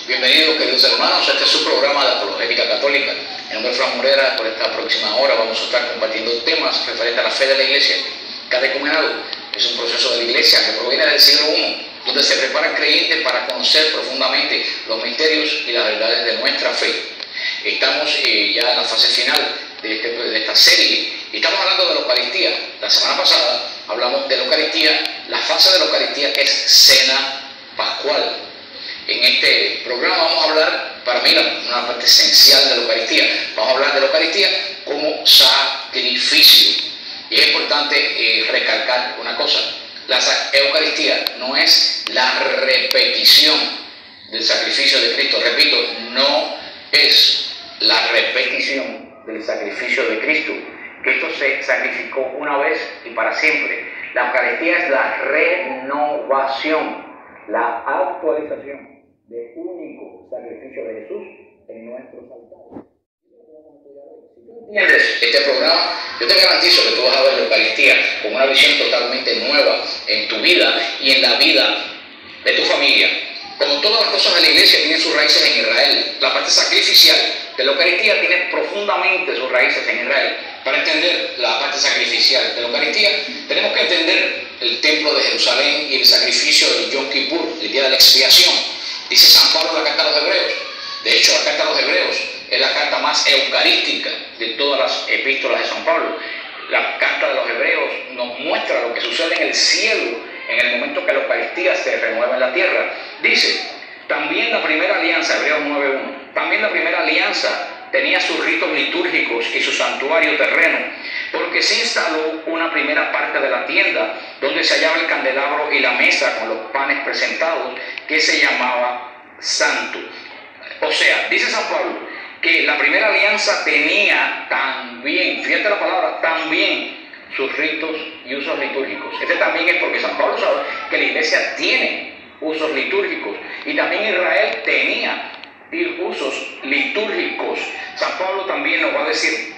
Bienvenidos, queridos hermanos, este es su programa de Apologética Católica. Mi nombre es Fran Morera. Por esta próxima hora vamos a estar compartiendo temas referentes a la fe de la Iglesia. Catecumenado es un proceso de la Iglesia que proviene del siglo I, donde se prepara el creyente para conocer profundamente los misterios y las verdades de nuestra fe. Estamos ya en la fase final de esta serie y estamos hablando de la Eucaristía. La semana pasada hablamos de la Eucaristía, la fase de la Eucaristía que es cena pascual. En este programa vamos a hablar, para mí, una parte esencial de la Eucaristía. Vamos a hablar de la Eucaristía como sacrificio. Y es importante recalcar una cosa. La Eucaristía no es la repetición del sacrificio de Cristo. Repito, no es la repetición del sacrificio de Cristo. Cristo se sacrificó una vez y para siempre. La Eucaristía es la renovación, la actualización del único sacrificio de Jesús en nuestros altares. Si tú entiendes este programa, yo te garantizo que tú vas a ver la Eucaristía con una visión totalmente nueva en tu vida y en la vida de tu familia. Como todas las cosas de la Iglesia tienen sus raíces en Israel, la parte sacrificial de la Eucaristía tiene profundamente sus raíces en Israel. Para entender la parte sacrificial de la Eucaristía, tenemos que entender el templo de Jerusalén y el sacrificio del Yom Kippur, el día de la expiación. Dice San Pablo en la carta a los Hebreos. De hecho, la carta a los Hebreos es la carta más eucarística de todas las epístolas de San Pablo. La carta de los Hebreos nos muestra lo que sucede en el cielo en el momento que la Eucaristía se renueva en la tierra. Dice, también la primera alianza, Hebreos 9:1, también la primera alianza tenía sus ritos litúrgicos y su santuario terreno, porque se instaló una primera parte de la tienda donde se hallaba el candelabro y la mesa con los panes presentados, que se llamaba santo. O sea, dice San Pablo que la primera alianza tenía también, fíjate la palabra, también sus ritos y usos litúrgicos. Este también es porque San Pablo sabe que la Iglesia tiene usos litúrgicos y también Israel tenía usos litúrgicos. San Pablo también nos va a decir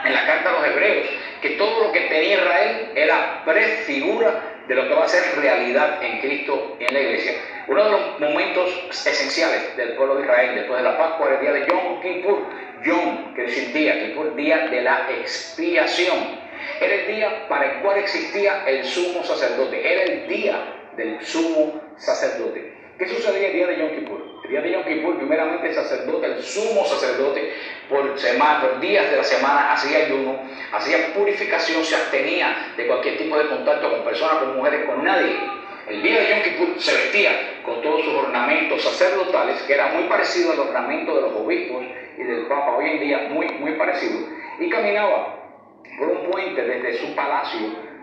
en la carta a los Hebreos que todo lo que tenía Israel era prefigura de lo que va a ser realidad en Cristo y en la Iglesia. Uno de los momentos esenciales del pueblo de Israel después de la Pascua era el día de Yom Kippur. Yom, que decir día, Kippur, día de la expiación. Era el día para el cual existía el sumo sacerdote. Era el día del sumo sacerdote. ¿Qué sucedía el día de Yom Kippur? El día de Yom Kippur, primeramente el sacerdote, el sumo sacerdote, por días de la semana hacía ayuno, hacía purificación, se abstenía de cualquier tipo de contacto con personas, con mujeres, con nadie. El día de Yom Kippur se vestía con todos sus ornamentos sacerdotales, que era muy parecido al ornamento de los obispos y del Papa, hoy en día muy parecido, y caminaba por un puente desde su palacio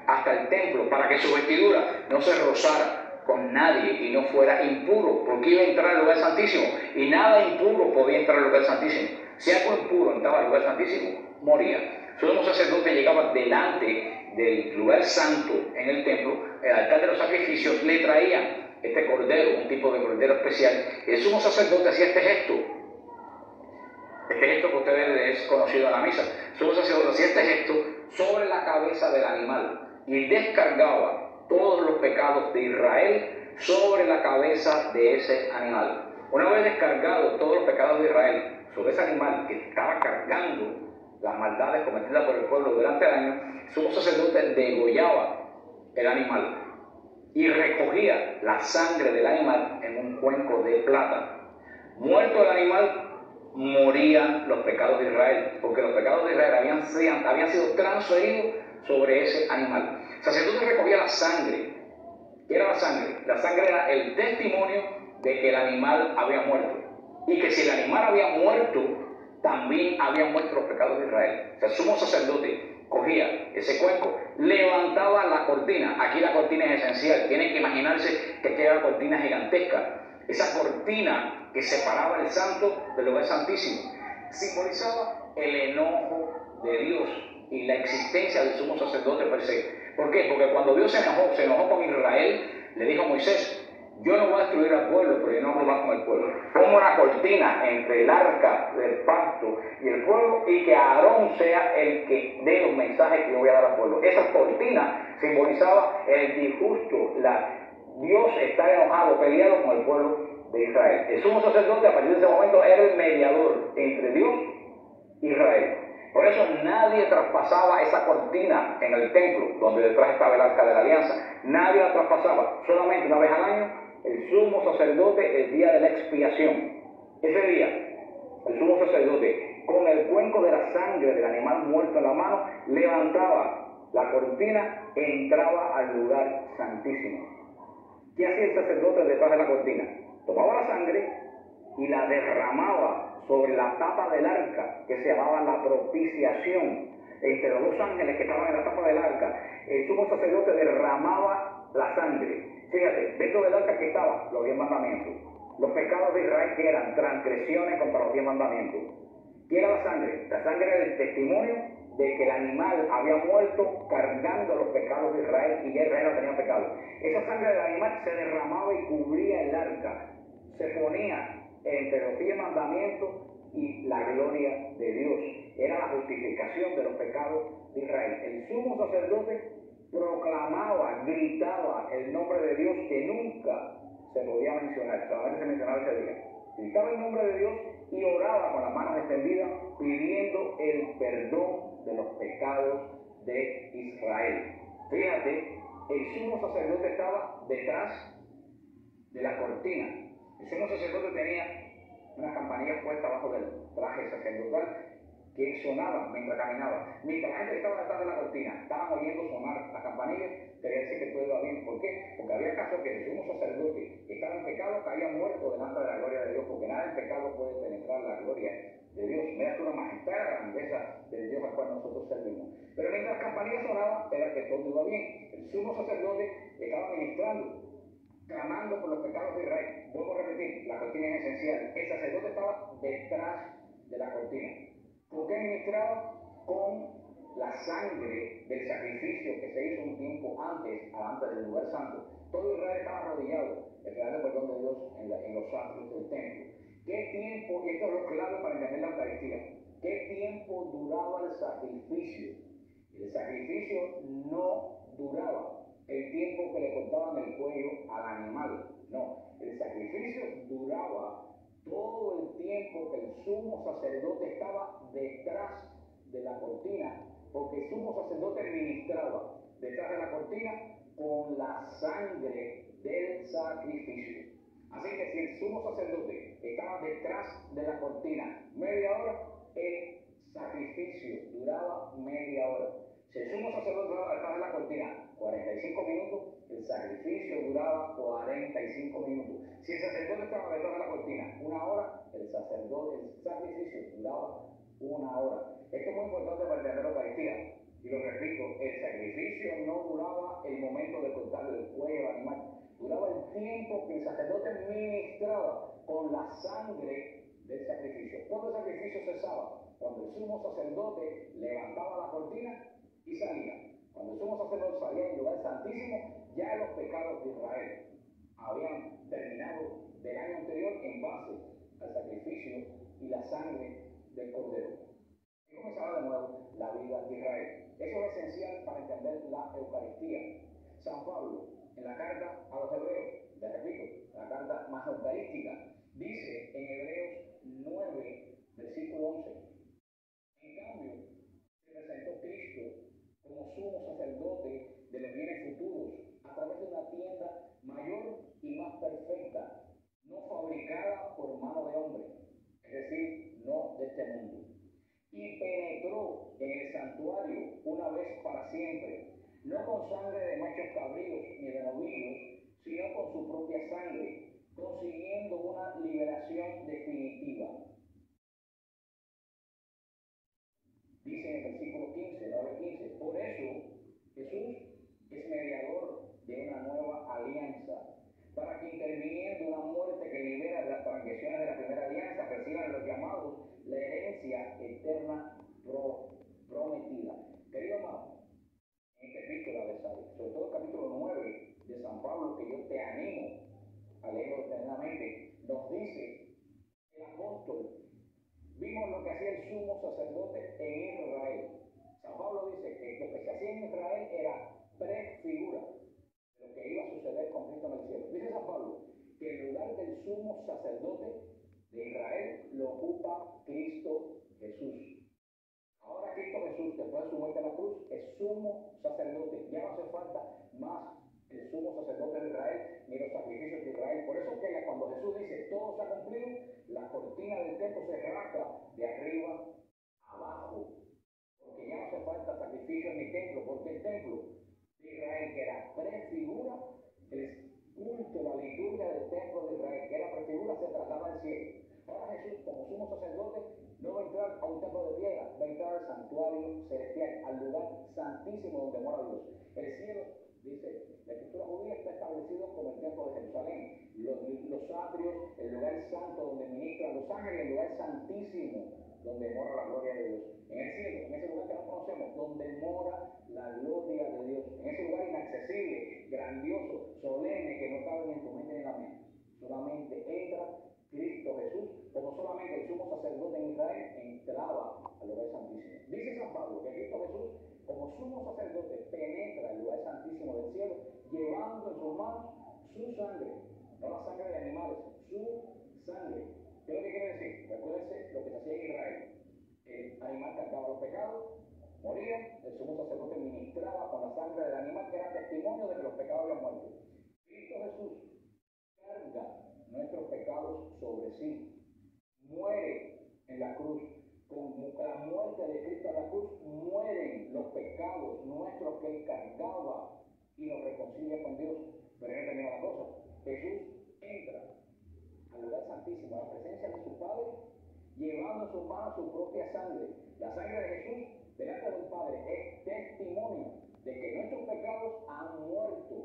hasta el templo para que su vestidura no se rozara con nadie y no fuera impuro, porque iba a entrar al lugar santísimo y nada impuro podía entrar al lugar santísimo. Si algo impuro entraba al lugar santísimo, moría. Su sumo sacerdote llegaba delante del lugar santo en el templo, el altar de los sacrificios, le traían este cordero, un tipo de cordero especial, y el sumo sacerdote hacía este gesto que ustedes es conocido en la misa. El sumo sacerdote hacía este gesto sobre la cabeza del animal y descargaba todos los pecados de Israel sobre la cabeza de ese animal. Una vez descargados todos los pecados de Israel sobre ese animal que estaba cargando las maldades cometidas por el pueblo durante el año, el sumo sacerdote degollaba el animal y recogía la sangre del animal en un cuenco de plata. Muerto el animal, morían los pecados de Israel, porque los pecados de Israel habían sido transferidos sobre ese animal. El sacerdote recogía la sangre. ¿Qué era la sangre? La sangre era el testimonio de que el animal había muerto. Y que si el animal había muerto, también habían muerto los pecados de Israel. O sea, el sumo sacerdote cogía ese cuenco, levantaba la cortina. Aquí la cortina es esencial. Tienen que imaginarse que aquella era cortina gigantesca. Esa cortina que separaba el santo del lugar santísimo simbolizaba el enojo de Dios y la existencia del sumo sacerdote per se. ¿Por qué? Porque cuando Dios se enojó con Israel, le dijo a Moisés: yo no voy a destruir al pueblo, pero yo no hablo más con el pueblo. Pongo una cortina entre el arca del pacto y el pueblo, y que Aarón sea el que dé los mensajes que yo voy a dar al pueblo. Esa cortina simbolizaba el disgusto, la Dios está enojado, peleado con el pueblo de Israel. El sumo sacerdote a partir de ese momento era el mediador entre Dios y Israel. Por eso nadie traspasaba esa cortina en el templo, donde detrás estaba el arca de la alianza. Nadie la traspasaba. Solamente una vez al año, el sumo sacerdote, el día de la expiación. Ese día, el sumo sacerdote, con el cuenco de la sangre del animal muerto en la mano, levantaba la cortina e entraba al lugar santísimo. ¿Qué hacía el sacerdote detrás de la cortina? Tomaba la sangre y la derramaba sobre la tapa del arca, que se llamaba la propiciación, entre los dos ángeles que estaban en la tapa del arca. El sumo sacerdote derramaba la sangre. Fíjate, dentro del arca que estaban los 10 mandamientos, los pecados de Israel, que eran transgresiones contra los 10 mandamientos. ¿Qué era la sangre? La sangre era el testimonio de que el animal había muerto cargando los pecados de Israel y ya Israel no tenía pecado. Esa sangre del animal se derramaba y cubría el arca, se ponía entre los 10 mandamientos y la gloria de Dios. Era la justificación de los pecados de Israel. El sumo sacerdote proclamaba, gritaba el nombre de Dios que nunca se podía mencionar, solamente se mencionaba ese día. Gritaba el nombre de Dios y oraba con las manos extendidas pidiendo el perdón de los pecados de Israel. Fíjate, el sumo sacerdote estaba detrás de la cortina. El sumo sacerdote tenía una campanilla puesta abajo del traje sacerdotal que sonaba mientras caminaba. Mientras la gente que estaba detrás de la cortina estaban oyendo sonar la campanilla, quería decir que todo iba bien. ¿Por qué? Porque había casos que el sumo sacerdote que estaba en pecado caía muerto delante de la gloria de Dios, porque nada en pecado puede penetrar la gloria de Dios. Mira tú la majestad, la grandeza del Dios al cual nosotros servimos. Pero mientras las campanillas sonaban, era que todo iba bien. El sumo sacerdote estaba ministrando, clamando por los pecados de Israel. Vuelvo a repetir, la cortina es esencial. El sacerdote estaba detrás de la cortina. ¿Por qué ministraba? Con la sangre del sacrificio que se hizo un tiempo antes del lugar santo. Todo Israel estaba arrodillado, esperando el perdón de Dios en los atrios del templo. ¿Qué tiempo, y esto es lo clave para entender la Eucaristía, qué tiempo duraba el sacrificio? El sacrificio no duraba el tiempo que le cortaban el cuello al animal. No, el sacrificio duraba todo el tiempo que el sumo sacerdote estaba detrás de la cortina, porque el sumo sacerdote ministraba detrás de la cortina con la sangre del sacrificio. Así que si el sumo sacerdote estaba detrás de la cortina media hora, el sacrificio duraba media hora. Si el sumo sacerdote estaba detrás de la cortina 45 minutos, el sacrificio duraba 45 minutos. Si el sacerdote estaba detrás de la cortina una hora, el sacrificio duraba una hora. Esto es muy importante para entender la Eucaristía. Y lo repito, el sacrificio no duraba el momento de cortarle el cuello al animal. Duraba el tiempo que el sacerdote ministraba con la sangre del sacrificio. ¿Cuándo el sacrificio cesaba? Cuando el sumo sacerdote levantaba la cortina y salía. Cuando el sumo sacerdote salía del lugar santísimo, ya los pecados de Israel habían terminado del año anterior en base al sacrificio y la sangre del Cordero. Y comenzaba de nuevo la vida de Israel. Eso es esencial para entender la Eucaristía. San Pablo, en la carta a los Hebreos, les repito, la carta más eucarística, dice en Hebreos 9, versículo 11, en cambio, se presentó Cristo como sumo sacerdote de los bienes futuros a través de una tienda mayor y más perfecta, no fabricada por mano de hombre, es decir, no de este mundo. Y penetró en el santuario una vez para siempre, no con sangre de machos cabríos ni de novillos, sino con su propia sangre, consiguiendo una liberación definitiva. Dice en el versículo 15, 9:15, por eso Jesús es mediador de una nueva alianza, para que interviniendo una muerte que libera de las transgresiones de la primera alianza, reciban los llamados la herencia eterna prometida. Querido amado, en esta epístola de San, sobre todo el capítulo 9 de San Pablo, que yo te animo a leerlo eternamente, nos dice el apóstol, vimos lo que hacía el sumo sacerdote en Israel. San Pablo dice que lo que se hacía en Israel era prefigura de lo que iba a suceder con Cristo asiento en el cielo. Dice San Pablo que el lugar del sumo sacerdote de Israel lo ocupa Cristo Jesús. Ahora Cristo Jesús, después de su muerte en la cruz, es sumo sacerdote. Ya no hace falta más el sumo sacerdote de Israel ni los sacrificios de Israel. Por eso que cuando Jesús dice todo se ha cumplido, la cortina del templo se rasga de arriba a abajo. Porque ya no hace falta sacrificios ni templo, porque el templo de Israel, que era prefigura, el culto, la liturgia del templo de Israel, que era prefigura, se traslada al cielo. Ahora Jesús, como sumo sacerdote, no va a entrar a un templo de piedra, va a entrar al santuario celestial, al lugar santísimo donde mora Dios. El cielo, dice, la escritura judía está establecido como el templo de Jerusalén, los atrios, el lugar santo donde ministran los ángeles, el lugar santísimo donde mora la gloria de Dios. En el cielo, en ese lugar que no conocemos, donde mora la gloria de Dios. En ese lugar inaccesible, grandioso, solemne, que no cabe ni en tu mente ni en la mía. Solamente entra Cristo Jesús, como solamente el sumo sacerdote en Israel entraba al lugar santísimo. Dice San Pablo que Cristo Jesús, como sumo sacerdote, penetra el lugar santísimo del cielo, llevando en sus manos su sangre, no la sangre de animales, su sangre. ¿Qué es lo que quiere decir? Recuérdense lo que se hacía en Israel. El animal cargaba los pecados, moría, el sumo sacerdote ministraba con la sangre del animal, que era testimonio de que los pecados habían muerto. Cristo Jesús carga nuestros pecados sobre sí, muere en la cruz. Con la muerte de Cristo en la cruz mueren los pecados nuestros que Él cargaba y nos reconcilia con Dios. Pero no termina la cosa. Jesús entra al lugar santísimo, a la presencia de su Padre, llevando en sus manos su propia sangre. La sangre de Jesús delante del Padre es testimonio de que nuestros pecados han muerto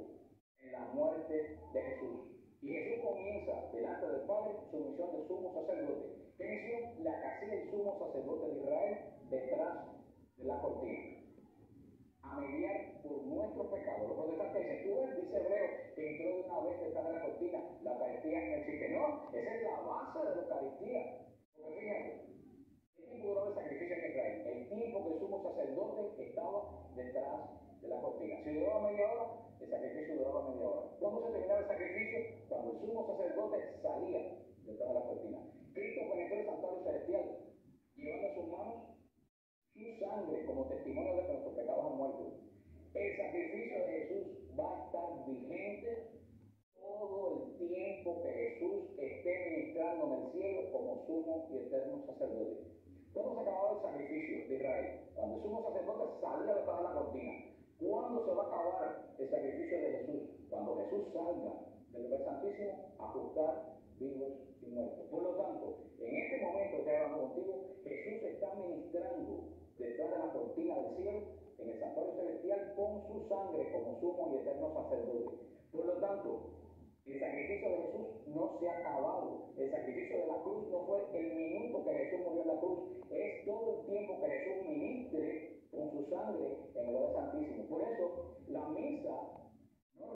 en la muerte de Jesús. Y Jesús comienza delante del Padre su misión de sumo sacerdote. ¿Qué misión? La que hacía el sumo sacerdote de Israel detrás de la cortina. A mediar por nuestros pecados. Los protestantes dicen, tú ves, dice Hebreo, que entró de una vez detrás de la cortina. La Eucaristía no existe. No, esa es la base de la Eucaristía. Porque fíjate, ¿qué tiempo duró el sacrificio en Israel? El tiempo que el sumo sacerdote estaba detrás de la cortina. Si duraba media hora, el sacrificio duraba media hora. ¿Cuándo se terminaba el sacrificio? Cuando el sumo sacerdote salía detrás de la cortina. Cristo penetró el santuario celestial, llevando en sus manos su sangre como testimonio de que nuestros pecados han muerto. El sacrificio de Jesús va a estar vigente todo el tiempo que Jesús esté ministrando en el cielo como sumo y eterno sacerdote. ¿Cuándo se acababa el sacrificio de Israel? Cuando el sumo sacerdote salía detrás de la cortina. ¿Cuándo se va a acabar el sacrificio de Jesús? Cuando Jesús salga del lugar santísimo a juzgar vivos y muertos. Por lo tanto, en este momento que estoy hablando contigo, Jesús está ministrando detrás de la cortina del cielo, en el santuario celestial, con su sangre como sumo y eterno sacerdote. Por lo tanto, el sacrificio de Jesús no se ha acabado. El sacrificio de la cruz no fue el minuto que Jesús murió en la cruz. Es todo el tiempo que Jesús ministre con su sangre en el lugar santísimo. Por eso, la misa